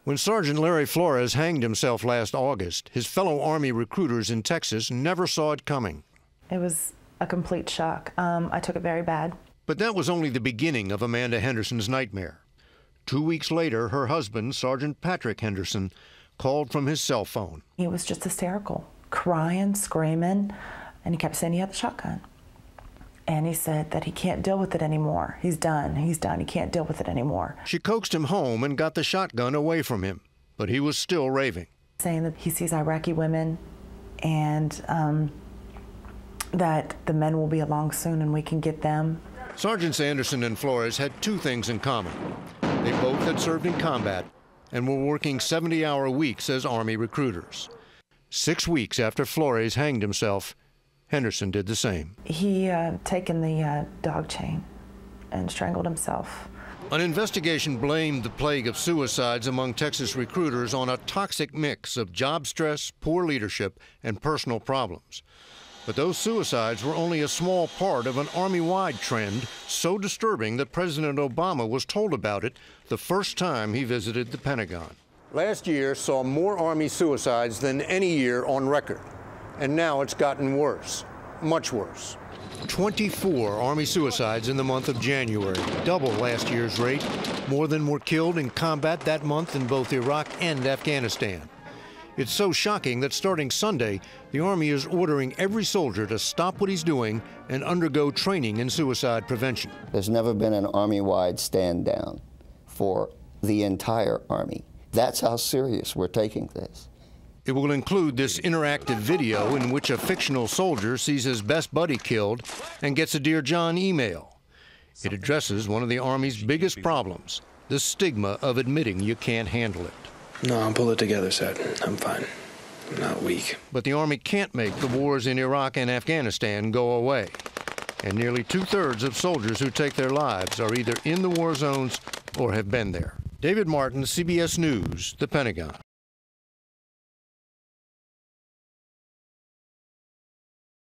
When Sergeant Larry Flores hanged himself last August, his fellow Army recruiters in Texas never saw it coming. It was a complete shock. I took it very bad. But that was only the beginning of Amanda Henderson's nightmare. 2 weeks later, her husband, Sergeant Patrick Henderson, called from his cell phone. He was just hysterical, crying, screaming, and he kept saying he had the shotgun. And he said that he can't deal with it anymore. He's done. He can't deal with it anymore. She coaxed him home and got the shotgun away from him, but he was still raving. Saying that he sees Iraqi women and that the men will be along soon and we can get them. Sergeants Anderson and Flores had two things in common. They both had served in combat and were working 70-hour weeks as Army recruiters. 6 weeks after Flores hanged himself, Henderson did the same. He taken the dog chain and strangled himself. An investigation blamed the plague of suicides among Texas recruiters on a toxic mix of job stress, poor leadership, and personal problems. But those suicides were only a small part of an Army-wide trend so disturbing that President Obama was told about it the first time he visited the Pentagon. Last year saw more Army suicides than any year on record. And now it's gotten worse, much worse. 24 Army suicides in the month of January, double last year's rate. More than were killed in combat that month in both Iraq and Afghanistan. It's so shocking that starting Sunday, the Army is ordering every soldier to stop what he's doing and undergo training in suicide prevention. There's never been an Army-wide stand down for the entire Army. That's how serious we're taking this. It will include this interactive video in which a fictional soldier sees his best buddy killed and gets a Dear John email. It addresses one of the Army's biggest problems, the stigma of admitting you can't handle it. No, I'll pull it together, Seth. I'm fine. I'm not weak. But the Army can't make the wars in Iraq and Afghanistan go away. And nearly 2/3 of soldiers who take their lives are either in the war zones or have been there. David Martin, CBS News, the Pentagon.